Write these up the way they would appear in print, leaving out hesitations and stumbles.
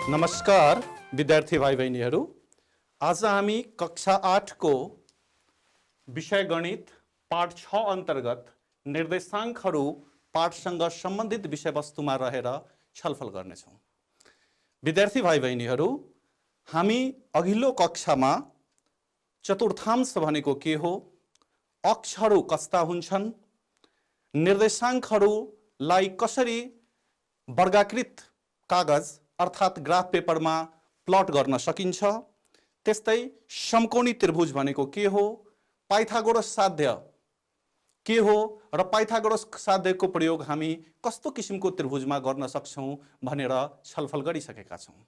नमस्कार विद्यार्थी भाइ बहिनीहरू, आज हामी कक्षा 8 को विषय गणित पाठ 6 अन्तर्गत निर्देशाङ्कहरू पाठसँग सम्बन्धित विषयवस्तुमा रहेर छलफल गर्नेछौँ। विद्यार्थी भाइ बहिनीहरू, हामी अघिल्लो कक्षामा चतुर्थांश भनेको के हो, अक्षहरू कस्ता हुन्छन्, निर्देशाङ्कहरूलाई कसरी वर्गाकृत कागज अर्थात् ग्राफ पेपरमा प्लट गर्न सकिन्छ, त्यस्तै समकोणी त्रिभुज भनेको के हो, पाइथागोरस साध्य के हो र पाइथागोरस साध्यको प्रयोग हामी कस्तो किसिमको त्रिभुजमा गर्न सक्छौं भनेर छलफल गरिसकेका छौं।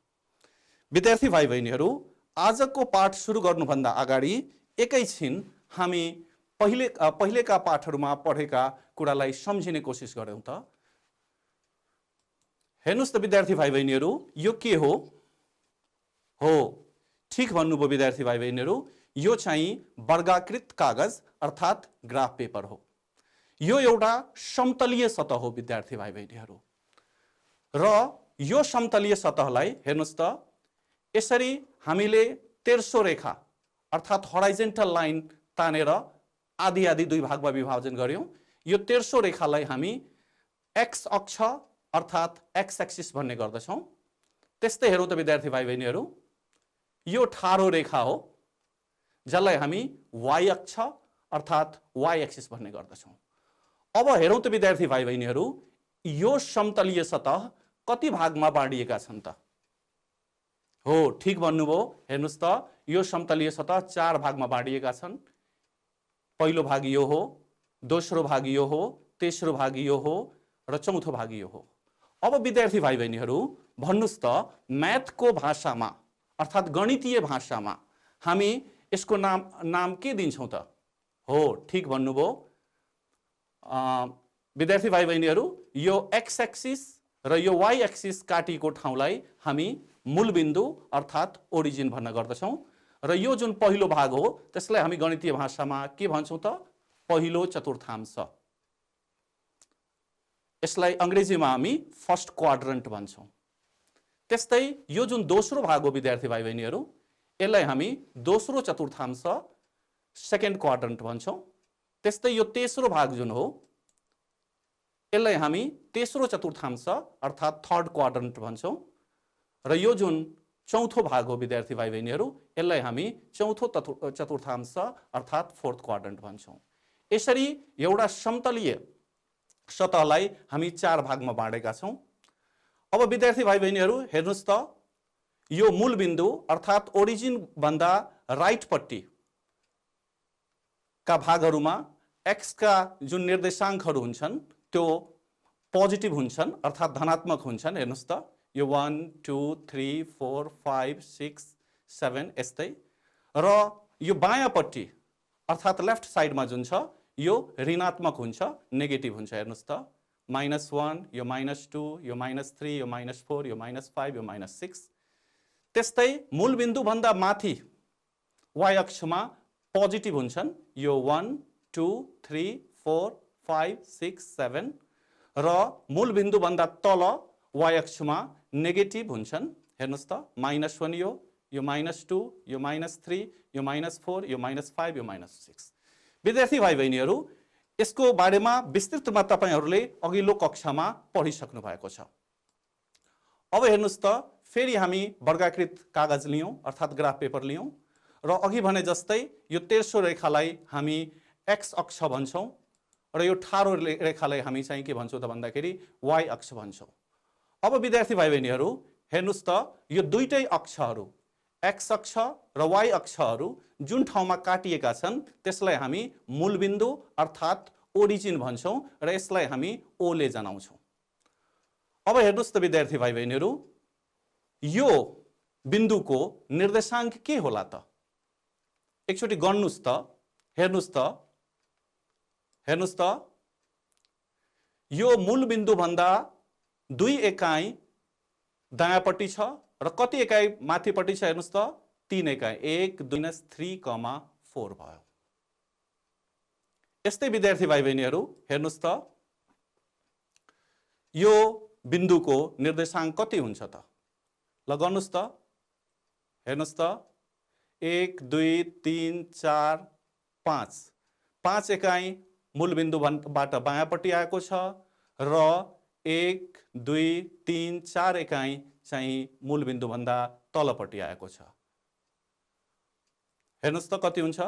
विद्यार्थी भाइ बहिनीहरू, आजको पाठ सुरु गर्नुभन्दा अगाडि एकैछिन हामी पहिलेका पाठहरूमा पढेका कुरालाई सम्झिने कोसिस गरौँ त। हेर्नुस् त विद्यार्थी भाइ बहिनीहरू, यो के हो? ठीक भन्नुभयो विद्यार्थी भाइ बहिनीहरू, यो चाहिँ वर्गाकृत कागज अर्थात् ग्राफ पेपर हो। यो एउटा समतलीय सतह हो विद्यार्थी भाइ बहिनीहरू, र यो समतलीय सतहलाई हेर्नुस् त, यसरी हामीले तेर्सो रेखा अर्थात् हराइजेन्टल लाइन तानेर आधी आधी दुई भागमा विभाजन गर्यौं। यो तेर्सो रेखालाई हामी एक्स अक्ष अर्थात् एक्स एक्सिस भन्ने गर्दछौं। त्यस्तै हेरौँ त विद्यार्थी भाइ बहिनीहरू, यो ठाडो रेखा हो जसलाई हामी वाई अक्ष अर्थात् वाई एक्सिस भन्ने गर्दछौं। अब हेरौँ त विद्यार्थी भाइ बहिनीहरू, यो समतलीय सतह कति भागमा बाँडिएका छन् त? ठीक भन्नुभयो। हेर्नुस् त, यो समतलीय सतह 4 भागमा बाँडिएका छन्। पहिलो भाग यो हो, दोस्रो भाग यो हो, तेस्रो भाग यो हो र चौथो भाग यो हो। अब विद्यार्थी भाइ बहिनीहरू, भन्नुस् त, म्याथको भाषामा अर्थात् गणितीय भाषामा हामी यसको नाम के दिन्छौं त? ठीक भन्नुभयो विद्यार्थी भाइ बहिनीहरू, यो एक्स एक्सिस र यो वाई एक्सिस काटिएको ठाउँलाई हामी मूलबिन्दु अर्थात् ओरिजिन भन्न गर्दछौं, र यो जुन पहिलो भाग हो त्यसलाई हामी गणितीय भाषामा के भन्छौं त? पहिलो चतुर्थांश। यसलाई अंग्रेजीमा हामी फर्स्ट क्वाड्रन्ट भन्छौं। त्यस्तै यो जुन दोस्रो भाग हो विद्यार्थी भाइ बहिनीहरू, यसलाई हामी दोस्रो चतुर्थांश सेकेन्ड क्वाड्रन्ट भन्छौं। त्यस्तै यो तेस्रो भाग जुन हो यसलाई हामी तेस्रो चतुर्थांश अर्थात् थर्ड क्वाड्रन्ट भन्छौं, र यो जुन चौथो भाग हो विद्यार्थी भाइ बहिनीहरू, यसलाई हामी चौथो चतुर्थांश अर्थात् फोर्थ क्वाड्रन्ट भन्छौं। यसरी एउटा समतलीय सतहलाई हामी 4 भागमा बाँडेका छौं। अब विद्यार्थी भाइ बहिनीहरू, हेर्नुस् त, यो मूल बिन्दु अर्थात् ओरिजिन भन्दा राइटपट्टि का भागहरूमा एक्स का जुन निर्देशाङ्कहरू हुन्छन् त्यो पोजिटिभ हुन्छन् अर्थात् धनात्मक हुन्छन्। हेर्नुस् त, यो 1 2 3 4 5 6 7 यस्तै, र यो बायाँपट्टि अर्थात् लेफ्ट साइडमा जुन छ यो ऋणात्मक हुन्छ, नेगेटिभ हुन्छ। हेर्नुस् त, -1, यो -2, यो -3, यो -4, यो -5, यो -6। त्यस्तै मूलबिन्दु भन्दा माथि वाई अक्षमा पोजिटिभ हुन्छन्, यो 1 2 3 4 5 6 7, र मूलबिन्दु भन्दा तल वाई अक्षमा नेगेटिभ हुन्छन्। हेर्नुस् त, -1 यो -2, यो -3, यो -4, यो -5, यो -6। विद्यार्थी भाइ बहिनीहरू, यसको बारेमा विस्तृतमा तपाईहरूले अघिल्लो कक्षामा पढिसक्नु भएको छ। अब हेर्नुस् त, फेरि हामी वर्गाकृत कागज लियौं अर्थात् ग्राफ पेपर लियौं, र अघि भने जस्तै यो तेर्सो रेखालाई हामी एक्स अक्ष भन्छौं, र यो ठाडो रेखालाई हामी चाहिँ के भन्छौं त भन्दाखेरि वाई अक्ष भन्छौं। अब विद्यार्थी भाइ बहिनीहरू, हेर्नुस् त, यो दुईटै अक्षहरू एक्स अक्ष र वाई अक्षहरू जुन ठाउँमा काटिएका छन् त्यसलाई हामी मूलबिन्दु अर्थात् ओरिजिन भन्छौं, र यसलाई हामी ओ ले जनाउँछौं। अब हेर्नुस् त विद्यार्थी भाइ बहिनीहरू, यो बिन्दुको निर्देशाङ्क के होला त? एकचोटि गन्नुस् त। हेर्नुस् त, यो मूलबिन्दु भन्दा 2 एकाइ दायाँपट्टि छ, र कति एकाइ माथिपट्टि छ? हेर्नुस् त, 3 एकाइ, 1 2 3, 4 भयो। यस्तै विद्यार्थी भाइ बहिनीहरू, हेर्नुस् त, यो बिन्दुको निर्देशाङ्क कति हुन्छ त? ल गर्नुस् त, हेर्नुस् त, 1 2 3 4 5 5 एकाइ मूलबिन्दुबाट बायाँपट्टि आएको छ र 1 2 3 4 एकाइ चाहिँ मूलबिन्दुभन्दा तलपट्टि आएको छ। हेर्नुस् त कति हुन्छ?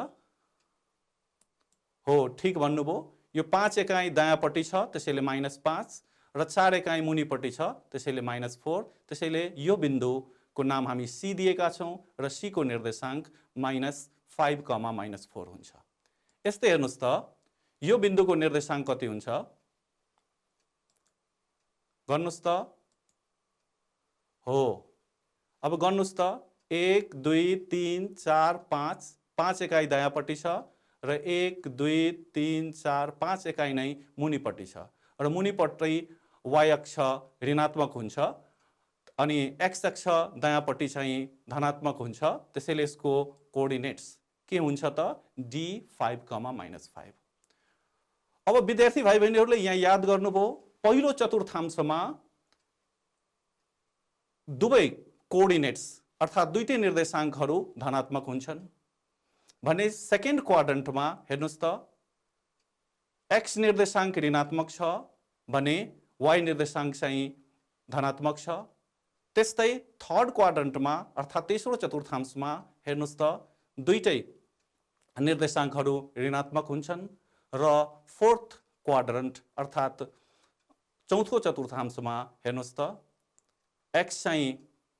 हो, ठिक भन्नुभयो। यो 5 एकाइ दायाँपट्टि छ त्यसैले -5 र 4 एकाइ मुनिपट्टि छ त्यसैले -4। त्यसैले यो बिन्दुको नाम हामी C दिएका छौं र C को निर्देशाङ्क -5, -4 हुन्छ। यस्तै हेर्नुस् त, यो बिन्दुको निर्देशाङ्क कति हुन्छ? गर्नुस् त, हो, अब गर्नुस् त, 1 2 3 4 5 5 एकाइ दायाँपट्टि छ र 1 2 3 4 5 एकाइ नै मुनिपट्टि छ र मुनिपट्टि y अक्ष ऋणात्मक हुन्छ अनि x अक्ष दायाँपट्टि चाहिँ धनात्मक हुन्छ। त्यसैले यसको कोअर्डिनेट्स के हुन्छ त? D5, -5। अब विद्यार्थी भाइ बहिनीहरूले यहाँ याद गर्नुभयो, पहिलो चतुर्थांशमा दुवै कोअर्डिनेट्स अर्थात् दुईटै निर्देशाङ्कहरू धनात्मक हुन्छन् भने सेकेन्ड क्वाड्रन्टमा हेर्नुस् त, x निर्देशाङ्क ऋणात्मक छ भने y निर्देशाङ्क चाहिँ धनात्मक छ। त्यस्तै थर्ड क्वाड्रन्टमा अर्थात् तेस्रो चतुर्थांशमा हेर्नुस् त, दुईटै निर्देशाङ्कहरू ऋणात्मक हुन्छन् र फोर्थ क्वाड्रन्ट अर्थात् चौथो चतुर्थांशमा हेर्नुस् त, x चाहिँ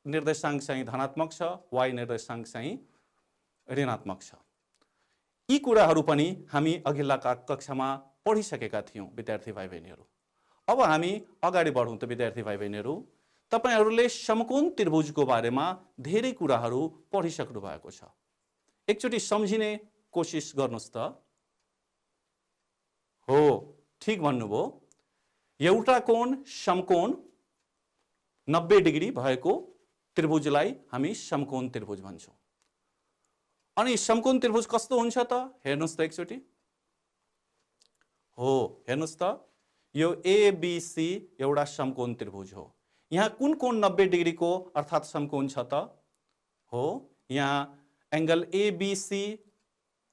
निर्देशाङ्क चाहिँ धनात्मक छ, y निर्देशाङ्क चाहिँ ऋणात्मक छ। यी कुराहरू पनि हामी अघिल्ला कक्षामा पढिसकेका थियौं विद्यार्थी भाइ बहिनीहरू। अब हामी अगाडि बढौं त विद्यार्थी भाइ बहिनीहरू। तपाईहरूले समकोण त्रिभुजको बारेमा धेरै कुराहरू पढिसक्नु भएको छ। एकचोटि सम्झिने कोसिस गर्नुस् त। हो, ठीक भन्नुभयो। एउटा कोण समकोण 90 डिग्री भएको त्रिभुजलाई हामी समकोण त्रिभुज भन्छौं। अनि समकोण त्रिभुज कस्तो हुन्छ त? हेर्नुस् त एकचोटि। हो, हेर्नुस् त, यो ABC एउटा समकोण त्रिभुज हो। यहाँ कुन कोण 90 डिग्रीको अर्थात् समकोण छ त? हो, यहाँ एंगल ABC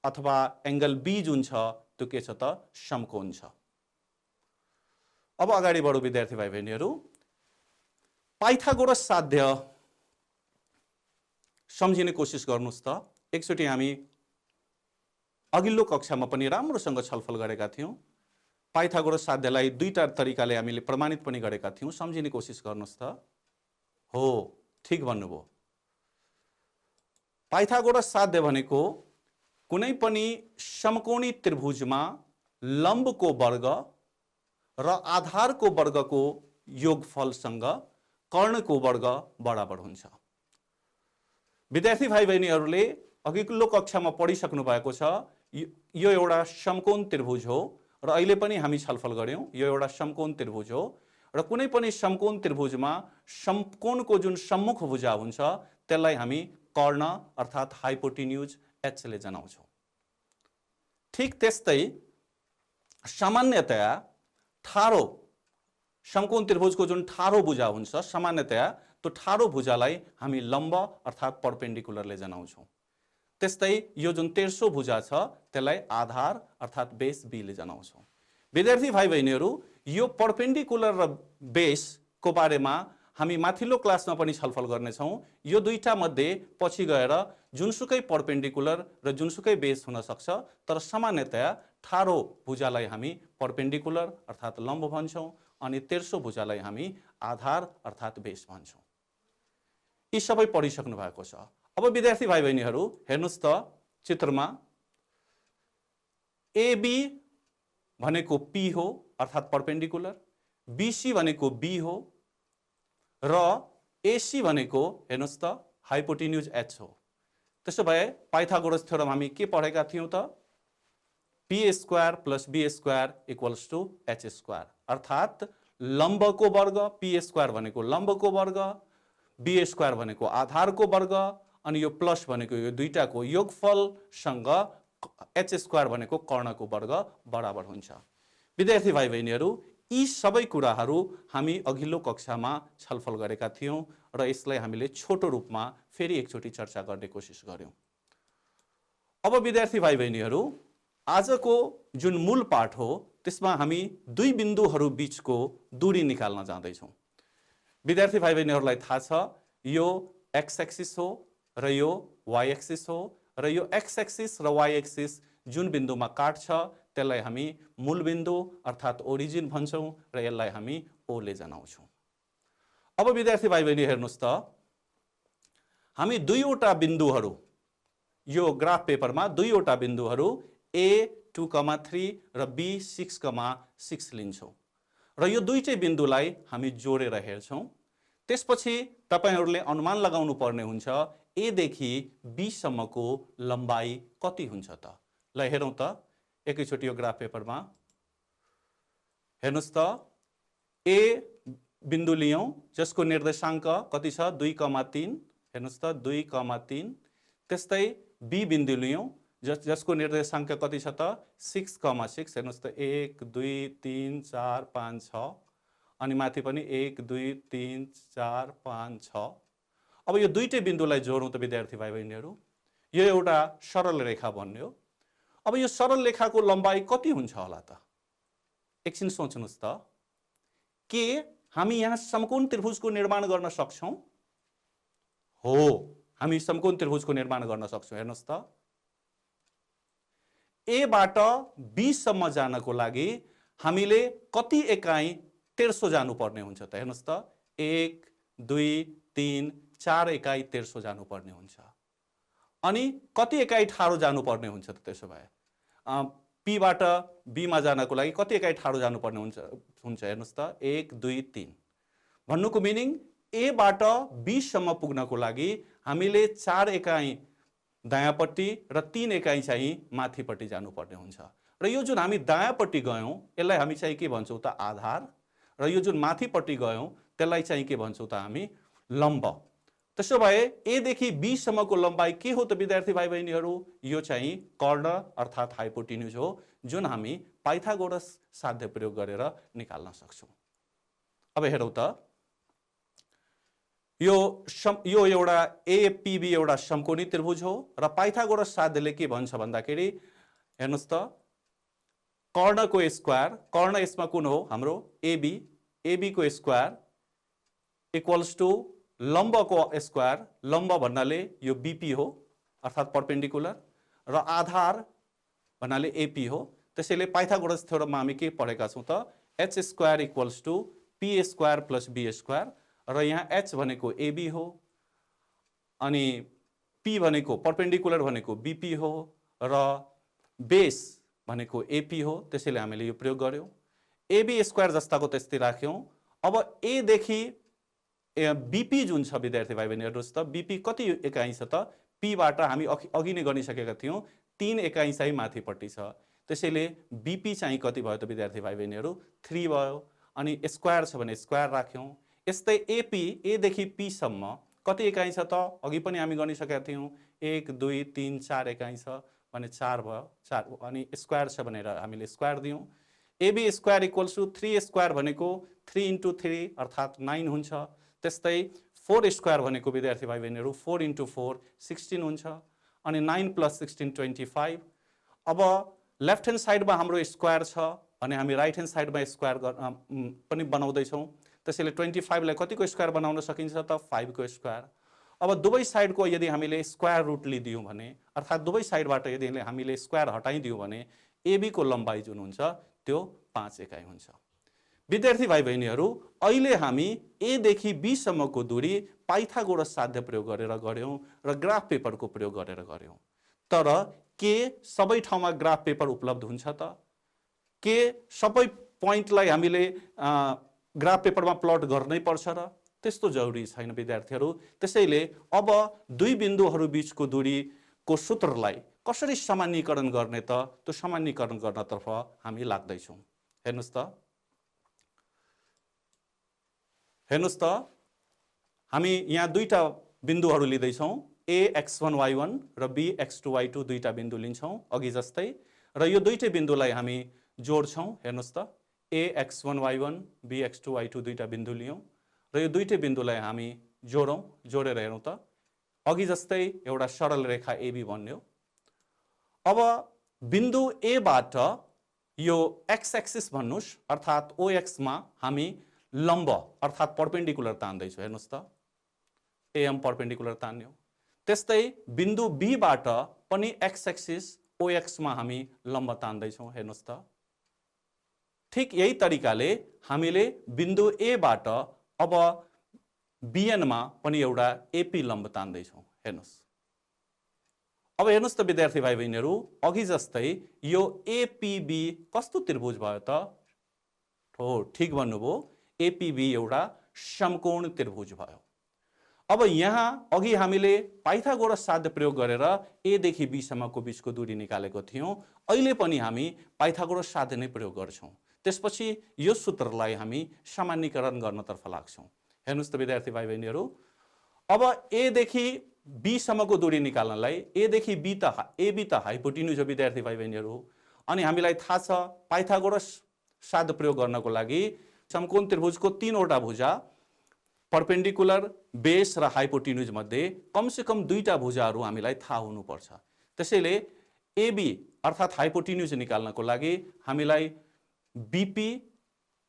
अथवा एंगल B जुन छ त्यो के छ त? समकोण छ। अब अगाडि बढौं विद्यार्थी भाइ बहिनीहरू। पाइथागोरस साध्य सम्झिने कोसिस गर्नुस् त। एकचोटि हामी अघिल्लो कक्षामा पनि राम्रोसँग छलफल गरेका थियौं। पाइथागोरस साध्यलाई दुईटा तरिकाले हामीले प्रमाणित पनि गरेका थियौं। सम्झिने कोसिस गर्नुस् त। हो, ठीक भन्नुभयो। पाइथागोरस साध्य भनेको कुनै पनि समकोणी त्रिभुजमा लम्बको वर्ग र आधारको वर्गको योगफलसँग कर्णको वर्ग बराबर हुन्छ। विद्यार्थी भाइ बहिनीहरूले अघिल्लो कक्षामा पढिसक्नु भएको छ। यो एउटा समकोण त्रिभुज हो र अहिले पनि हामी छलफल गर्यौं। यो एउटा समकोण त्रिभुज हो र कुनै पनि समकोण त्रिभुजमा समकोणको जुन सम्मुख भुजा हुन्छ त्यसलाई हामी कर्ण अर्थात् हाइपोटेन्युज h ले जनाउँछौं। ठीक त्यस्तै सामान्यतया ठाडो समकोण त्रिभुजको जुन ठाडो भुजा हुन्छ सामान्यतया त्यो ठाडो भुजालाई हामी लम्ब अर्थात् परपेन्डिकुलरले जनाउँछौं। त्यस्तै यो जुन तेर्सो भुजा छ त्यसलाई आधार अर्थात् बेस B ले जनाउँछौं। विद्यार्थी भाइ बहिनीहरू, यो परपेन्डिकुलर र बेसको बारेमा हामी माथिल्लो क्लासमा पनि छलफल गर्नेछौं। यो दुईटा मध्ये पछि गएर जुनसुकै परपेन्डिकुलर र जुनसुकै बेस हुन सक्छ, तर सामान्यतया ठाडो भुजालाई हामी परपेन्डिकुलर अर्थात् लम्ब भन्छौं अनि तेर्सो भुजालाई हामी आधार अर्थात् बेस भन्छौं। यी सबै पढिसक्नु भएको छ। अब विद्यार्थी भाइ बहिनीहरू हेर्नुस् त, चित्रमा AB भनेको P हो अर्थात् परपेन्डिकुलर, BC भनेको B हो र AC भनेको हेर्नुस् त हाइपोटेन्युज H हो। त्यसो भए पाइथागोरस थ्योरम हामी के पढेका थियौं त? P² + B² = H², अर्थात् लम्बको वर्ग P² भनेको लम्बको वर्ग, B² भनेको आधारको वर्ग अनि यो प्लस भनेको यो दुईटाको योगफलसँग H² भनेको कर्णको वर्ग बराबर हुन्छ। विद्यार्थी भाइ बहिनीहरू, यी सबै कुराहरू हामी अघिल्लो कक्षामा छलफल गरेका थियौं र यसलाई हामीले छोटो रूपमा फेरि एकचोटि चर्चा गर्ने कोसिस गर्यौं। अब विद्यार्थी भाइ बहिनीहरू, आजको जुन मूल पाठ हो त्यसमा हामी दुई बिन्दुहरू बीचको दूरी निकाल्न जाँदैछौँ। विद्यार्थी भाइ बहिनीहरूलाई थाहा छ यो एक्स एक्सिस हो र यो वाई एक्सिस हो र यो एक्स एक्सिस र वाई एक्सिस जुन बिन्दुमा काट्छ त्यसलाई हामी मूल बिन्दु अर्थात् ओरिजिन भन्छौँ र यसलाई हामी ओ ले जनाउँछौँ। अब विद्यार्थी भाइ बहिनी हेर्नुस् त, हामी दुईवटा बिन्दुहरू यो ग्राफ पेपरमा दुईवटा बिन्दुहरू A 2,3 र B 6,6 लिन्छौँ र यो दुईटै बिन्दुलाई हामी जोडेर हेर्छौँ। त्यसपछि तपाईहरूले अनुमान लगाउनु पर्ने हुन्छ A देखि B सम्मको लम्बाई कति हुन्छ त। ल हेरौँ त एकैचोटि यो ग्राफ पेपरमा हेर्नुस् त, A बिन्दु लियौँ जसको निर्देशाङ्क कति छ 2,3, हेर्नुस् त 2,3। त्यस्तै B बिन्दु लियौँ जसको निर्देशाङ्क कति छ त 6,6, हेर्नुस् त 1 2 3 4 5 6 अनि माथि पनि 1 2 3 4 5 6। अब यो दुईटै बिन्दुलाई जोडौँ त विद्यार्थी भाइ बहिनीहरू, यो एउटा सरल रेखा बन्यो। अब यो सरल रेखाको लम्बाई कति हुन्छ होला त? एकछिन सोच्नुस् त, के हामी यहाँ समकोण त्रिभुजको निर्माण गर्न सक्छौँ? हो, हामी समकोण त्रिभुजको निर्माण गर्न सक्छौँ। हेर्नुस् त, A बाट B सम्म जानको लागि हामीले कति एकाइ तेर्सो जानुपर्ने हुन्छ त? हेर्नुस् त 1 2 3 4 एकाइ तेर्सो जानुपर्ने हुन्छ। अनि कति एकाइ ठाडो जानुपर्ने हुन्छ त? त्यसो भए P बाट B मा जानको लागि कति एकाइ ठाडो जानुपर्ने हुन्छ? हेर्नुस् त 1 2 3। भन्नुको मिनिङ A बाट B सम्म पुग्नको लागि हामीले 4 एकाइ दायाँपट्टि र 3 एकाइ चाहिँ माथिपट्टि जानुपर्ने हुन्छ। र यो जुन हामी दायाँपट्टि गयौँ यसलाई हामी चाहिँ के भन्छौँ त? आधार। र यो जुन माथिपट्टि गयौँ त्यसलाई चाहिँ के भन्छौँ त? हामी लम्ब। त्यसो भए A देखि B सम्मको लम्बाई के हो त विद्यार्थी भाइ बहिनीहरू? यो चाहिँ कर्ण अर्थात् हाइपोटेन्युज हो, जुन हामी पाइथागोरस साध्य प्रयोग गरेर निकाल्न सक्छौँ। अब हेरौँ त, यो एउटा APB एउटा समकोणी त्रिभुज हो र पाइथागोरस साध्यले के भन्छ भन्दाखेरि हेर्नुस् त, कर्णको स्क्वायर, कर्ण यसमा कुन हो? हाम्रो AB को स्क्वायर इक्वल्स टु लम्बको स्क्वायर, लम्ब भन्नाले यो BP हो अर्थात् परपेन्डिकुलर, र आधार भन्नाले AP हो। त्यसैले पाइथागोरस थ्योरममा हामी के पढेका छौँ त? H square equals to P square plus B square, र यहाँ H भनेको AB हो अनि P भनेको परपेन्डिकुलर भनेको BP हो र बेस भनेको AP हो। त्यसैले हामीले यो प्रयोग गर्यौँ। AB स्क्वायर जस्ताको त्यस्तै राख्यौँ। अब A देखि BP जुन छ विद्यार्थी भाइ बहिनी हेर्नुहोस् त, BP कति एकाइ छ त? P बाट हामी अघि नै गरिसकेका थियौँ 3 एकाइ चाहिँ माथिपट्टि छ। त्यसैले BP चाहिँ कति भयो त विद्यार्थी भाइ बहिनीहरू? 3 भयो। अनि स्क्वायर छ भने स्क्वायर राख्यौँ। यस्तै A देखि P सम्म कति एकाइ छ त? अघि पनि हामी गरिसकेका थियौँ 1 2 3 4 एकाइ छ भने 4 भयो, 4 अनि स्क्वायर छ भनेर हामीले स्क्वायर दियौँ। AB square equals to 3 square भनेको 3 इन्टु 3 अर्थात् 9 हुन्छ। त्यस्तै 4 स्क्वायर भनेको विद्यार्थी भाइ बहिनीहरू 4 इन्टु 4 16 हुन्छ। अनि 9 प्लस 16 25। अब लेफ्ट ह्यान्ड साइडमा हाम्रो स्क्वायर छ भने हामी राइट ह्यान्ड साइडमा स्क्वायर पनि बनाउँदैछौँ। त्यसैले 25 लाई कतिको स्क्वायर बनाउन सकिन्छ त? 5 को स्क्वायर। अब दुवै साइडको यदि हामीले स्क्वायर रुट लिदियौँ भने अर्थात् दुवै साइडबाट यदि हामीले स्क्वायर हटाइदियौँ भने AB को लम्बाई जुन हुन्छ त्यो 5 एकाइ हुन्छ। विद्यार्थी भाइ बहिनीहरू, अहिले हामी A देखि B सम्मको दूरी पाइथागोरस साध्य प्रयोग गरेर गर्यौँ र ग्राफ पेपरको प्रयोग गरेर गर्यौँ। तर के सबै ठाउँमा ग्राफ पेपर उपलब्ध हुन्छ त? के सबै पोइन्टलाई हामीले ग्राफ पेपरमा प्लट गर्नै पर्छ र? त्यस्तो जरुरी छैन विद्यार्थीहरू। त्यसैले अब दुई बिन्दुहरू बीचको दूरीको सूत्रलाई कसरी सामान्यीकरण गर्ने त? त्यो सामान्यीकरण गर्नतर्फ हामी लाग्दैछौँ। हेर्नुस् त, हामी यहाँ दुईटा बिन्दुहरू लिँदैछौँ, A x1 y1 र B x2 y2 दुईटा बिन्दु लिन्छौँ अघि जस्तै, र यो दुईटै बिन्दुलाई हामी जोड्छौँ। हेर्नुस् त, A x1 y1 B x2 y2 दुईटा बिन्दु लियौँ र यो दुईटै बिन्दुलाई हामी जोडौँ, जोडेर हेरौँ त। अघि जस्तै एउटा सरल रेखा एबी बन्यो। अब बिन्दु ए बाट यो एक्स एक्सिस भन्नुस् अर्थात् ओएक्स मा हामी लम्ब अर्थात् परपेन्डिकुलर तान्दैछौँ। हेर्नुस् त, एएम परपेन्डिकुलर तान्यो। त्यस्तै बिन्दु बी बाट पनि एक्स एक्सिस ओएक्स मा हामी लम्ब तान्दैछौँ। हेर्नुस् त, ठीक यही तरिकाले हामीले बिन्दु ए बाट अब बीएन मा पनि एउटा एपी लम्ब तान्दैछौँ। हेर्नुस्, अब हेर्नुस् त विद्यार्थी भाइ बहिनीहरू, अघि जस्तै यो एपीबी कस्तो त्रिभुज भयो त? हो, ठीक भन्नुभयो, एपीबी एउटा समकोण त्रिभुज भयो। अब यहाँ अघि हामीले पाइथागोरस साध्य प्रयोग गरेर ए देखि बी सम्मको बीचको दूरी निकालेको थियौँ। अहिले पनि हामी पाइथागोरस साध्य नै प्रयोग गर्छौँ। त्यसपछि यो सूत्रलाई हामी सामान्यीकरण गर्नतर्फ लाग्छौँ। हेर्नुस् त विद्यार्थी भाइ बहिनीहरू, अब ए देखि बी सम्मको दूरी निकाल्नलाई ए देखि बी त एबी त हाइपोटेन्युज हो विद्यार्थी भाइ बहिनीहरू। अनि हामीलाई थाहा छ पाइथागोरस साध्य प्रयोग गर्नको लागि समकोण त्रिभुजको तीनवटा भुजा परपेन्डिकुलर, बेस र हाइपोटेन्युज मध्ये कमसेकम दुईटा भुजाहरू हामीलाई थाहा हुनुपर्छ। त्यसैले एबी अर्थात् हाइपोटेन्युज निकाल्नको लागि हामीलाई बीपी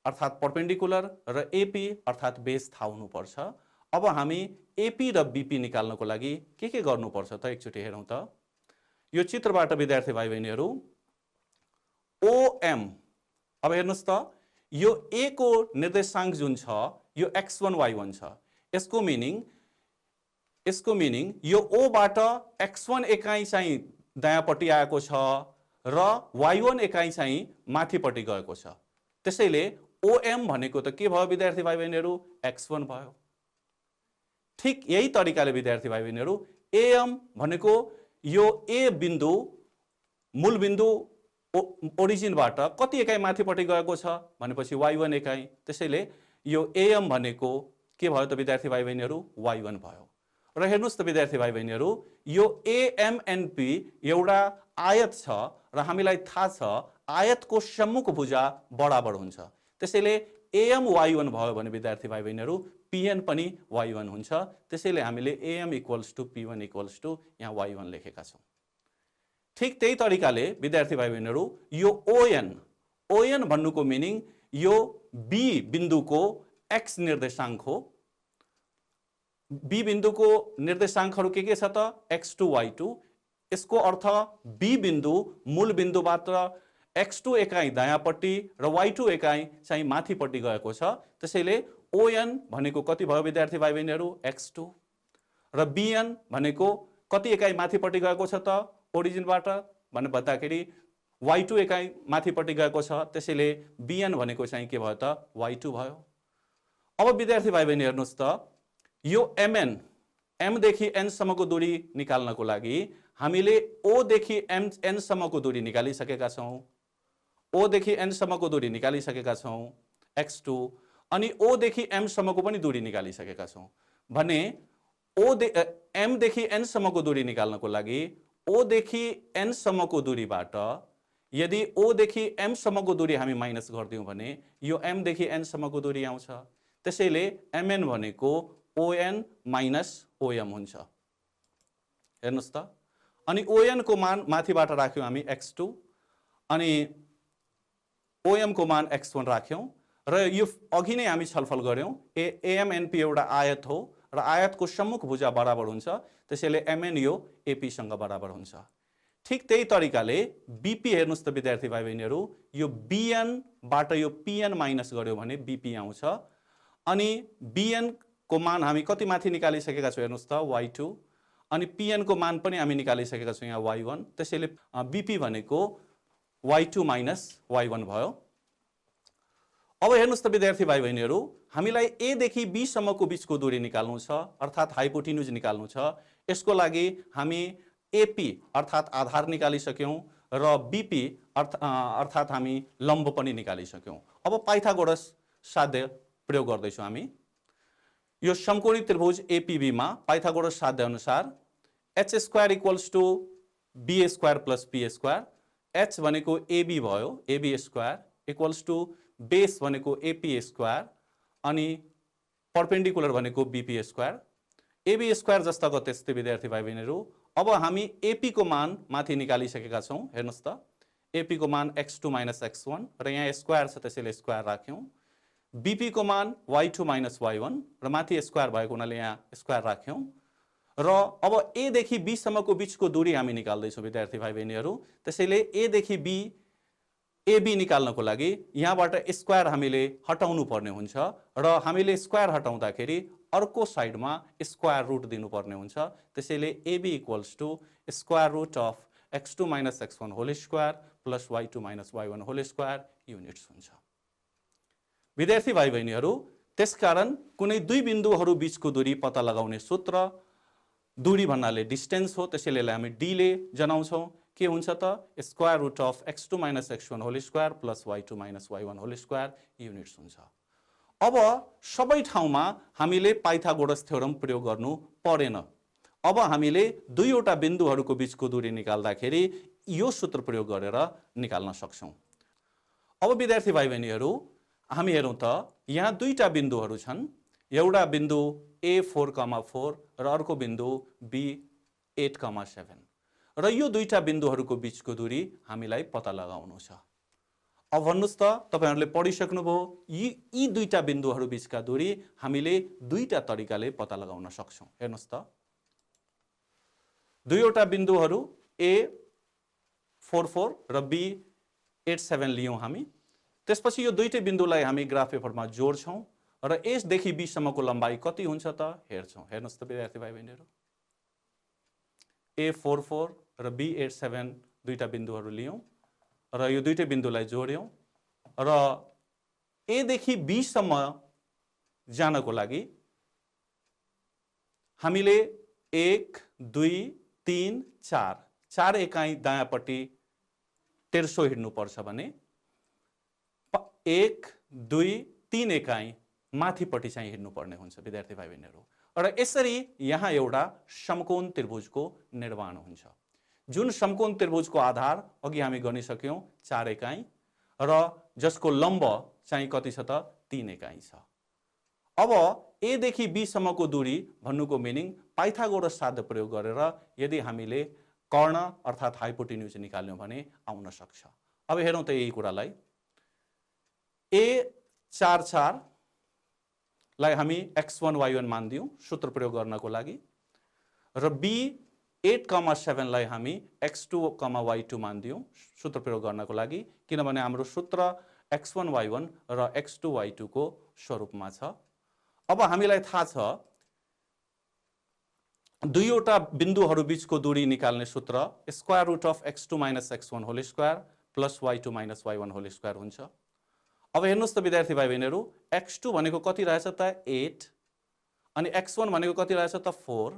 अर्थात् परपेन्डिकुलर र एपी अर्थात् बेस थाहा हुनुपर्छ। अब हामी एपी र बीपी निकाल्नको लागि के गर्नुपर्छ त एकचोटि हेरौँ त। यो चित्रबाट विद्यार्थी भाइ बहिनीहरू, ओएम, अब हेर्नुस् त, यो ए को निर्देशाङ्क जुन छ यो x1 y1 छ। यसको मिनिङ यो ओ बाट x1 एकाइ चाहिँ दायाँपट्टि आएको छ र y1 एकाइ चाहिँ माथिपट्टि गएको छ। त्यसैले ओएम भनेको त के भयो विद्यार्थी भाइ बहिनीहरू? x1 भयो। ठीक यही तरिकाले विद्यार्थी भाइ बहिनीहरू, एएम भनेको यो ए बिन्दु मूल बिन्दु ओरिजिनबाट कति एकाइ माथिपट्टि गएको छ भनेपछि y1 एकाइ। त्यसैले यो एएम भनेको के भयो त विद्यार्थी भाइ बहिनीहरू? y1 भयो। र हेर्नुस् त विद्यार्थी भाइ बहिनीहरू, यो एएमएनपी एउटा आयत छ र हामीलाई थाहा छ आयतको सम्मुख भुजा बराबर हुन्छ। त्यसैले एएम y1 भयो भने विद्यार्थी भाइ बहिनीहरू पीएन पनि y1 हुन्छ। त्यसैले हामीले एएम इक्वल्स टु पी1 इक्वल्स टु यहाँ y1 लेखेका छौँ। ठीक त्यही तरिकाले विद्यार्थी भाइ बहिनीहरू, यो ओएन भन्नुको मिनिङ यो बी बिन्दुको एक्स निर्देशाङ्क हो। बी बिन्दुको निर्देशाङ्कहरू के छ त? x2 y2। यसको अर्थ बी बिन्दु मूल बिन्दुबाट x2 एकाइ दायाँपट्टि र y2 एकाइ चाहिँ माथिपट्टि गएको छ। त्यसैले ओएन भनेको कति भयो विद्यार्थी भाइ बहिनीहरू? x2 र बीएन भनेको कति एकाइ माथिपट्टि गएको छ त ओरिजिनबाट भने भन्दाखेरि y2 एकाइ माथिपट्टि गएको छ। त्यसैले बीएन भनेको चाहिँ के भयो त? y2 भयो। अब विद्यार्थी भाइ बहिनी हेर्नुस् त, यो एमएन, एम देखि एन सम्मको दूरी निकाल्नको लागि हामीले ओ देखि एन सम्मको दूरी निकालिसकेका छौँ। ओ देखि एन सम्मको दूरी निकालिसकेका छौँ x2, अनि ओ देखि एम सम्मको पनि दूरी निकालिसकेका छौँ। भने एम देखि एन सम्मको दूरी निकाल्नको लागि ओ देखि एन सम्मको दूरीबाट यदि ओ देखि एम सम्मको दूरी हामी माइनस गरिदियौँ भने यो एम देखि एन सम्मको दूरी आउँछ। त्यसैले एमएन भनेको ओएन माइनस ओएम हुन्छ। हेर्नुस् त, अनि ओएन को मान माथिबाट राख्यौँ हामी x2 अनि ओएम को मान x1 राख्यौँ र यो अघि नै हामी छलफल गर्यौँ एएमएनपी एउटा आयत हो र आयतको सम्मुख भुजा बराबर हुन्छ। त्यसैले एमएन यो एपीसँग बराबर हुन्छ। ठीक त्यही तरिकाले बीपी हेर्नुस् त विद्यार्थी भाइ बहिनीहरू, यो बीएनबाट यो पीएन माइनस गर्यो भने बीपी आउँछ। अनि बीएन को मान हामी कति माथि निकालिसकेका छौँ हेर्नुस् त? y2, अनि पीएन को मान पनि हामी निकालिसकेका छौँ यहाँ y1। त्यसैले बीपी भनेको y2 माइनस y1 भयो। अब हेर्नुस् त विद्यार्थी भाइ बहिनीहरू, हामीलाई ए देखि बी सम्मको बीचको दूरी निकाल्नु छ अर्थात् हाइपोटेन्युज निकाल्नु छ। यसको लागि हामी एपी अर्थात् आधार निकालिसक्यौँ र बीपी अर्थात् हामी लम्ब पनि निकालिसक्यौँ। अब पाइथागोरस साध्य प्रयोग गर्दैछौँ हामी। यो समकोणी त्रिभुज एपीबी मा पाइथागोरस साध्य अनुसार H square equals to B square plus P square, H भनेको एबी भयो, AB square equals to base भनेको एपी स्क्वायर अनि पर्पेन्डिकुलर भनेको बीपी स्क्वायर, एबी स्क्वायर जस्ताको त्यस्तै विद्यार्थी भाइ बहिनीहरू। अब हामी एपी को मान माथि निकालिसकेका छौँ। हेर्नुहोस् त, एपी को मान x2 - x1 र यहाँ स्क्वायर छ त्यसैले स्क्वायर राख्यौँ। बीपी को मान y2 - y1 र माथि स्क्वायर भएको हुनाले यहाँ स्क्वायर राख्यौँ। र अब ए देखि बी सम्मको बीचको दूरी हामी निकाल्दैछौँ विद्यार्थी भाइ बहिनीहरू। त्यसैले ए देखि बी एबी निकाल्नको लागि यहाँबाट स्क्वायर हामीले हटाउनु पर्ने हुन्छ र हामीले स्क्वायर हटाउँदाखेरि अर्को साइडमा स्क्वायर रुट दिनुपर्ने हुन्छ। त्यसैले AB equals to square root of x2 - x1 whole square plus y2 - y1 whole square units हुन्छ। विद्यार्थी भाइ बहिनीहरू, त्यसकारण कुनै दुई बिन्दुहरू बीचको दूरी पत्ता लगाउने सूत्र दूरी भन्नाले डिस्टेन्स हो, त्यसैले हामी डी ले जनाउँछौँ। के हुन्छ त, square root of x2 - x1 whole square plus y2 - y1 whole square units हुन्छ। अब सबै ठाउँमा हामीले पाइथागोरस थ्योरम प्रयोग गर्नु परेन। अब हामीले दुईवटा बिन्दुहरूको बीचको दूरी निकाल्दाखेरि यो सूत्र प्रयोग गरेर निकाल्न सक्छौँ। अब विद्यार्थी भाइ बहिनीहरू, हामी हेरौँ त, यहाँ दुईटा बिन्दुहरू छन्। एउटा बिन्दु A4,4 र अर्को बिन्दु B8,7 र यो दुईटा बिन्दुहरूको बीचको दूरी हामीलाई पत्ता लगाउनु छ। अब भन्नुस् त, तपाईहरुले पढिसक्नुभयो, यी दुईटा बिन्दुहरू बीचका दूरी हामीले दुईटा तरिकाले पत्ता लगाउन सक्छौं। हेर्नुस् त, दुईवटा बिन्दुहरू A44 र B87 लियौं हामी। त्यसपछि यो दुईटै बिन्दुलाई हामी ग्राफ पेपरमा जोड्छौं र S देखि B सम्मको लम्बाई कति हुन्छ त हेर्छौं। हेर्नुस् त विद्यार्थी भाइ बहिनीहरू, A44 र B87 दुईटा बिन्दुहरू लियौं र यो दुईटै बिन्दुलाई जोड्यौं र A देखि B सम्म जानको लागि हामीले 1 2 3 4 चार एकाई दायाँपट्टि तेर्सो हिड्नु पर्छ भने 1 2 3 एकाई माथिपट्टि चाहिँ हिड्नु पर्ने हुन्छ विद्यार्थी भाइ बहिनीहरू। र यसरी यहाँ एउटा समकोण त्रिभुजको निर्माण हुन्छ, जुन समकोण त्रिभुजको आधार अघि हामी गनिसक्यौं 4 एकाई र जसको लम्ब चाहिँ कति छ त 3 एकाई छ। अब A देखि B सम्मको दूरी भन्नुको मिनिङ पाइथागोरस साध्य प्रयोग गरेर यदि हामीले कर्ण अर्थात हाइपोटेन्युज निकाल्यौं भने आउन सक्छ। अब हेरौं त यही कुरालाई। A44 लाई हामी x1 y1 मान दियौं सूत्र प्रयोग गर्नको लागि र B8,7 लाई हामी x2, y2 मान दियौं सूत्र प्रयोग गर्नको लागि, किनभने हाम्रो सूत्र x1 y1 र x2 y2 को स्वरूपमा छ। अब हामीलाई थाहा छ दुईवटा बिन्दुहरू बीचको दूरी निकाल्ने सूत्र square root of x2 - x1 whole square plus y2 - y1 whole square हुन्छ। अब हेर्नुस् त विद्यार्थी भाइ बहिनीहरू, x2 भनेको कति रहेछ त 8 अनि x1 भनेको कति रहेछ त 4।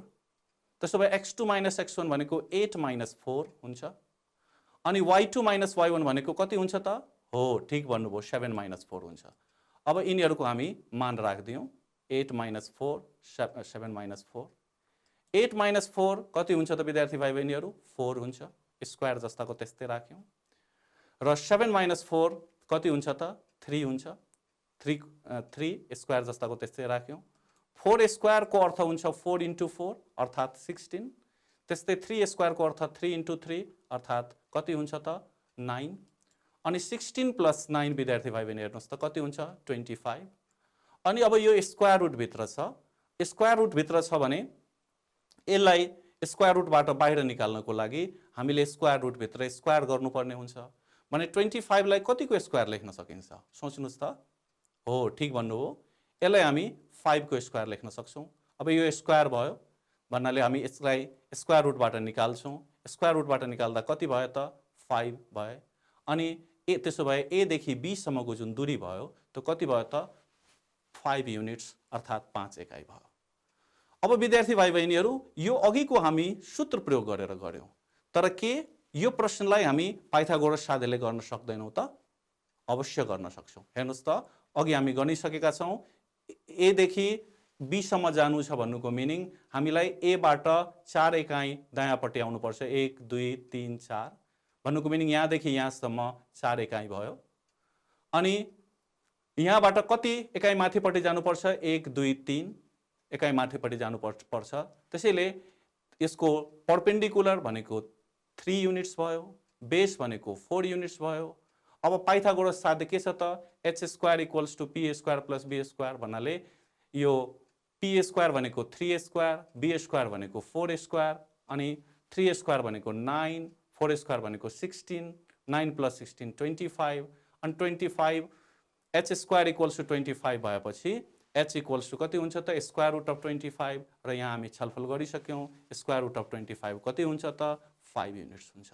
त्यसो भए x2 - x1 भनेको 8 - 4 हुन्छ अनि y2 - y1 भनेको कति हुन्छ त, हो ठीक भन्नुभयो 7 - 4 हुन्छ। अब यिनीहरूको हामी मान राख्दियौं 8 - 4 7 - 4। 8 - 4 कति हुन्छ त विद्यार्थी भाइ बहिनीहरू 4 हुन्छ, स्क्वायर जस्ताको त्यस्तै राख्यौं र 7 - 4 कति हुन्छ त 3 हुन्छ, 3 स्क्वायर जस्ताको त्यस्तै राख्यौं। 4 स्क्वायर को अर्थ हुन्छ 4 × 4 अर्थात 16। त्यस्तै 3 स्क्वायर को अर्थ 3 × 3 अर्थात कति हुन्छ त 9 अनि 16 + 9 विद्यार्थी भाइ बहिनी हेर्नुस् त कति हुन्छ 25। अनि अब यो स्क्वायर रुट भित्र छ, स्क्वायर रुट भित्र छ भने यसलाई स्क्वायर रुटबाट बाहिर निकाल्नको लागि हामीले स्क्वायर रुट भित्र स्क्वायर गर्नुपर्ने हुन्छ भने 25 लाई कतिको स्क्वायर लेख्न सकिन्छ सोच्नुस् त, हो ठीक भन्नुभयो, यसलाई हामी 5 को स्क्वायर लेख्न सक्छौं। अब यो स्क्वायर भयो भन्नाले हामी यसलाई स्क्वायर रुटबाट निकाल्छौं, स्क्वायर रुटबाट निकाल्दा कति भयो त 5 भयो अनि त्यसो भए A देखि B सम्मको जुन दूरी भयो त्यो कति भयो त 5 युनिट्स अर्थात 5 एकाई भयो। अब विद्यार्थी भाइ बहिनीहरू, यो अघिको हामी सूत्र प्रयोग गरेर गर्यौं, तर के यो प्रश्नलाई हामी पाइथागोरस साध्यले गर्न सक्दैनौं त, अवश्य गर्न सक्छौं। हेर्नुस् त अघि हामी गनिसकेका छौं A देखि B सम्म जानु छ भन्नुको मिनिङ हामीलाई A बाट 4 एकाई दायाँपट्टि आउनु पर्छ, 1 2 3 4 भन्नुको मिनिङ यहाँदेखि यहाँसम्म 4 एकाई भयो अनि यहाँबाट कति एकाइ माथिपट्टि जानुपर्छ 1 2 3 एकाइ माथिपट्टि जानुपर्छ। त्यसैले यसको परपेन्डिकुलर भनेको 3 युनिट्स भयो, बेस भनेको 4 युनिट्स भयो। अब पाइथागोरस साध्य के छ त h² = p² + b² भन्नाले यो p² भनेको 3² b² भनेको 4² अनि 3² भनेको 9 4² भनेको 16 9 + 16 25 अनि 25 h² = 25 भएपछि h = कति हुन्छ त √25 र यहाँ हामी छलफल गरिसक्यौं √25 कति हुन्छ त 5 युनिट्स हुन्छ।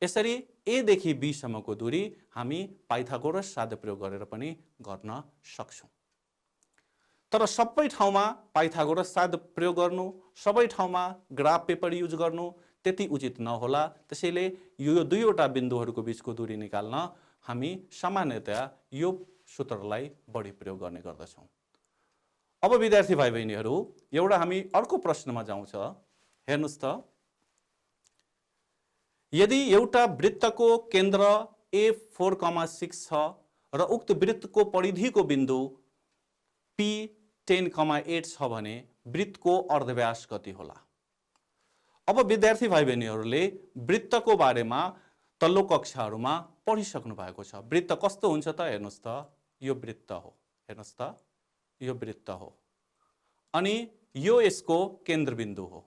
यसरी a देखि b सम्मको दूरी हामी पाइथागोरस साध्य प्रयोग गरेर पनि गर्न सक्छौं। तर सबै ठाउँमा पाइथागोरस साध्य प्रयोग गर्नु, सबै ठाउँमा ग्राफ पेपर युज गर्नु त्यति उचित नहोला। त्यसैले यो दुईवटा बिन्दुहरूको बीचको दूरी निकाल्न हामी सामान्यतया यो सूत्रलाई बढी प्रयोग गर्ने गर्दछौं। अब विद्यार्थी भाइ बहिनीहरू एउटा हामी अर्को प्रश्नमा जाउँछ। हेर्नुस् त, यदि एउटा वृत्तको केन्द्र A4,6 छ र उक्त वृत्तको परिधिको बिन्दु P10,8 छ भने वृत्तको अर्धव्यास कति होला? अब विद्यार्थी भाइ बहिनीहरूले वृत्तको बारेमा तल्लो कक्षाहरूमा पढिसक्नु भएको छ। वृत्त कस्तो हुन्छ त हेर्नुस् त, यो वृत्त हो। हेर्नुस् त, यो वृत्त हो अनि यो यसको केन्द्रबिन्दु हो।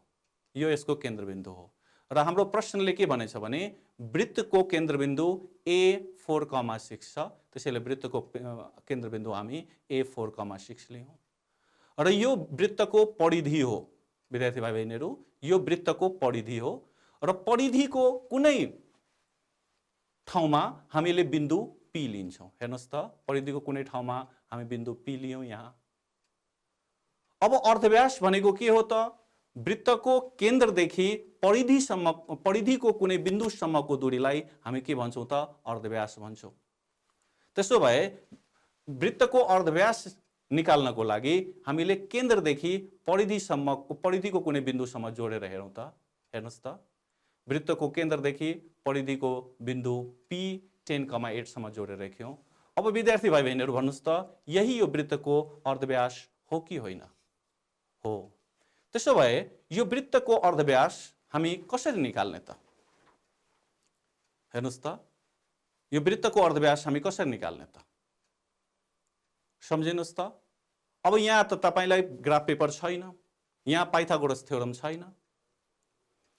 यो यसको केन्द्रबिन्दु हो र हाम्रो प्रश्नले के भनेछ भने वृत्तको केन्द्रबिन्दु A4,6 छ। त्यसैले वृत्तको केन्द्रबिन्दु हामी A4,6 लियौं र यो वृत्तको परिधि हो। विद्यार्थी भाइ बहिनीहरू यो वृत्तको परिधि हो र परिधिको कुनै ठाउँमा हामीले बिन्दु P लिन्छौं। हेर्नुस् त, परिधिको कुनै ठाउँमा हामी बिन्दु P लियौं यहाँ। अब अर्धव्यास भनेको के हो त? वृत्तको केन्द्रदेखि परिधिसम्म, परिधिको कुनै बिन्दुसम्मको दूरीलाई हामी के भन्छौं त? अर्धव्यास भन्छौं। त्यसो भए वृत्तको अर्धव्यास निकाल्नको लागि हामीले केन्द्रदेखि परिधिसम्मको, परिधिको कुनै बिन्दुसम्म जोडेर हेरौं त। हेर्नुस् त, वृत्तको केन्द्रदेखि परिधिको बिन्दु P10,8 सम्म जोडेर राख्यौं। अब विद्यार्थी भाइ बहिनीहरू भन्नुस् त, यही यो वृत्तको अर्धव्यास हो कि होइन? हो। त्यसो भए यो वृत्तको अर्धव्यास हामी कसरी निकाल्ने त? हेर्नुस् त, यो वृत्तको अर्धव्यास हामी कसरी निकाल्ने त? सम्झिनुस् त। अब यहाँ त तपाईलाई ग्राफ पेपर छैन, यहाँ पाइथागोरस थ्योरम छैन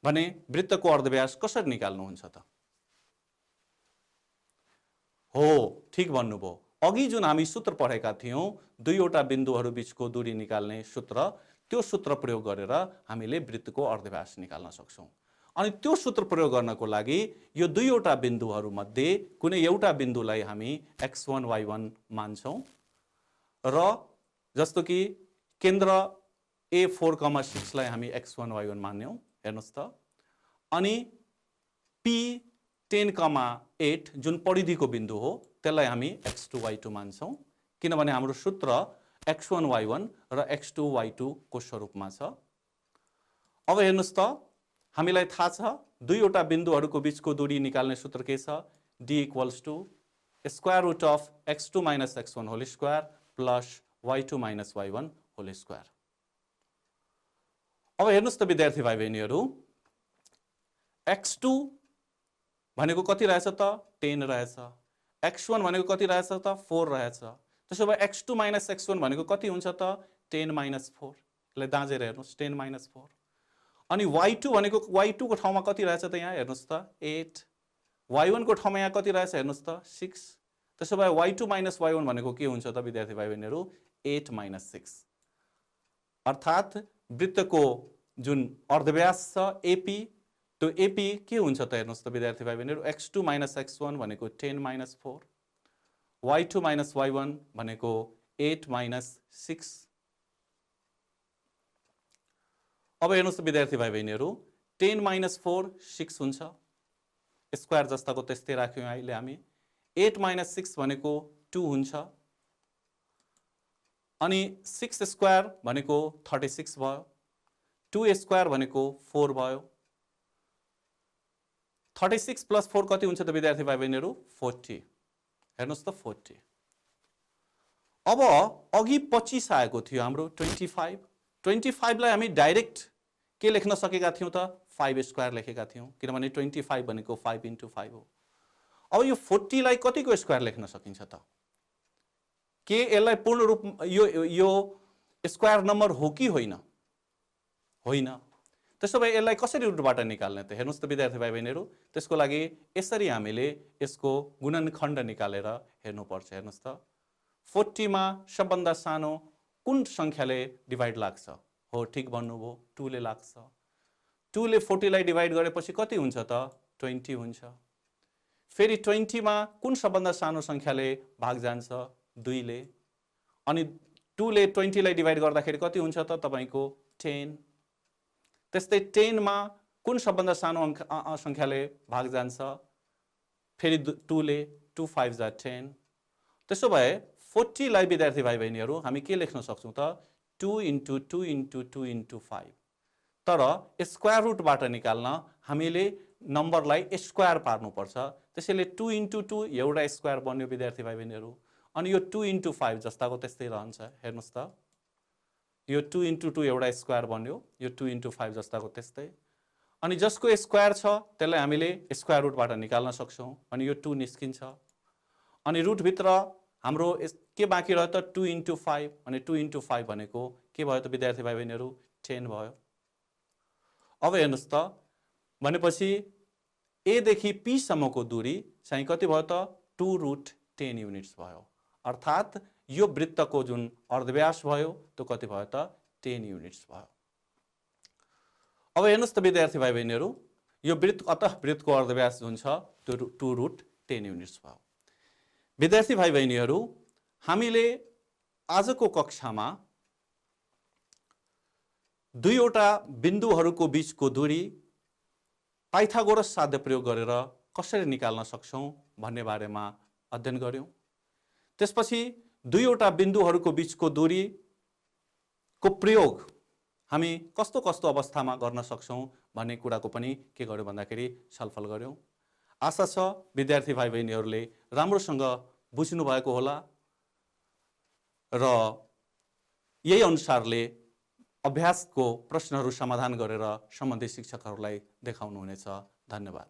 भने वृत्तको अर्धव्यास कसरी निकाल्नुहुन्छ त? हो, ठीक भन्नुभयो। अघि जुन हामी सूत्र पढेका थियौं, दुईवटा बिन्दुहरू बीचको दूरी निकाल्ने सूत्र, त्यो सूत्र प्रयोग गरेर हामीले वृत्तको अर्धव्यास निकाल्न सक्छौं। अनि त्यो सूत्र प्रयोग गर्नको लागि यो दुईवटा बिन्दुहरू मध्ये कुनै एउटा बिन्दुलाई हामी x1 y1 मान्छौं र जस्तो कि केन्द्र A4,6 लाई हामी x1 y1 मान्यौं। हेर्नुस् त, अनि P10,8 जुन परिधिको बिन्दु हो त्यसलाई हामी x2 y2 मान्छौं, किनभने हाम्रो सूत्र x1 y1 र x2 y2 को स्वरूपमा छ। अब हेर्नुस् त, हामीलाई थाहा छ दुईवटा बिन्दुहरूको बीचको दूरी निकाल्ने सूत्र के छ? D = √(x2 - x1) + y2 - y1²। अब हेर्नुस् त विद्यार्थी भाइ बहिनीहरू, x2 भनेको कति रहेछ त? 10 रहेछ। x1 भनेको कति रहेछ त? 4 रहेछ। त्यसो भए x2 - x1 भनेको कति हुन्छ त? 10 - 4। यसलाई दाँजेर हेर्नुस्, 10 - 4। अनि y2 भनेको, y2 को ठाउँमा कति रहेछ त? यहाँ हेर्नुस् त 8। y1 को ठाउँमा यहाँ कति रहेछ हेर्नुस् त 6। त्यसो भए y2 - y1 भनेको के हुन्छ त विद्यार्थी भाइ बहिनीहरू? 8 - 6। अर्थात् वृत्तको जुन अर्धव्यास छ AP, त्यो AP के हुन्छ त हेर्नुस् त विद्यार्थी भाइ बहिनीहरू? x2 - x1 भनेको 10 - 4, y2 - y1 भनेको 8 - 6। अब हेर्नुस् त विद्यार्थी भाइ बहिनीहरू, 10 - 4 6 हुन्छ, स्क्वायर जस्ताको त्यस्तै राख्यौं अहिले हामी। 8 - 6 भनेको 2 हुन्छ अनि 6 स्क्वायर भनेको 36 भयो, 2 स्क्वायर भनेको 4 भयो। 36 + 4 कति हुन्छ त विद्यार्थी भाइ बहिनीहरू? 40। हेर्नुस् त 40। अब अघि 25 आएको थियो हाम्रो 25। 25 लाई हामी डाइरेक्ट के लेख्न सकेका थियौँ त 5 स्क्वायर लेखेका थियौँ, किनभने 25 भनेको 5 × 5 हो। अब यो 40 लाई कतिको स्क्वायर लेख्न सकिन्छ त? के यसलाई पूर्ण रूप यो स्क्वायर नम्बर हो कि होइन? होइन। त्यसो भए यसलाई कसरी रुटबाट निकाल्ने त? हेर्नुहोस् त विद्यार्थी भाइ बहिनीहरू, त्यसको लागि यसरी हामीले यसको गुणनखण्ड निकालेर हेर्नुपर्छ। हेर्नुहोस् त 40 मा सबभन्दा सानो कुन संख्याले डिभाइड लाग्छ? हो, ठिक भन्नुभयो, 2 ले लाग्छ। 2 ले 40 लाई डिभाइड गरेपछि कति हुन्छ त? 20 हुन्छ। फेरि 20 मा कुन सबभन्दा सानो संख्याले भाग जान्छ? 2 ले। अनि 2 ले 20 लाई डिभाइड गर्दाखेरि कति हुन्छ त तपाईको? 10। त्यस्तै 10 मा कुन सबभन्दा सानो संख्याले भाग जान्छ? फेरि 2 ले। 2 5 जा 10। त्यसो भए 40 लाई विद्यार्थी भाइ बहिनीहरू हामी के लेख्न सक्छौँ त? 2 × 2 × 2 × 5। तर स्क्वायर रुटबाट निकाल्न हामीले नम्बरलाई स्क्वायर पार्नुपर्छ। त्यसैले 2 × 2 एउटा स्क्वायर बन्यो विद्यार्थी भाइ बहिनीहरू। अनि यो 2 × 5 जस्ताको त्यस्तै रहन्छ। हेर्नुहोस् त, यो 2 × 2 एउटा स्क्वायर बन्यो, यो 2 × 5 जस्ताको त्यस्तै। अनि जसको स्क्वायर छ त्यसलाई हामीले स्क्वायर रुटबाट निकाल्न सक्छौँ। अनि यो 2 निस्किन्छ। अनि रुटभित्र हाम्रो के बाँकी रह्यो त? 2 × 5। अनि 2 × 5 भनेको के भयो त विद्यार्थी भाइ बहिनीहरू? 10 भयो। अब हेर्नुहोस् त, भनेपछि ए देखि पी सम्मको दूरी चाहिँ कति भयो त? 2√10 युनिट्स भयो। अर्थात् यो वृत्तको जुन अर्धव्यास भयो त्यो कति भयो त? 10 युनिट्स भयो। अब हेर्नुहोस् त विद्यार्थी भाइ बहिनीहरू, यो वृत्त अतः वृत्तको अर्धव्यास जुन छ त्यो 2√10 युनिट्स भयो। विद्यार्थी भाइ बहिनीहरू, हामीले आजको कक्षामा दुईवटा बिन्दुहरूको बीचको दूरी पाइथागोरस साध्य प्रयोग गरेर कसरी निकाल्न सक्छौं भन्ने बारेमा अध्ययन गर्यौं। त्यसपछि दुईवटा बिन्दुहरूको बीचको दूरीको प्रयोग हामी कस्तो कस्तो अवस्थामा गर्न सक्छौं भन्ने कुराको पनि के गर्यौं भन्दाखेरि छलफल गर्यौं। आशा छ विद्यार्थी भाइ बहिनीहरूले राम्रोसँग बुझ्नु भएको होला र यही अनुसारले अभ्यासको प्रश्नहरू समाधान गरेर सम्बन्धित शिक्षकहरूलाई देखाउनु हुनेछ। धन्यवाद।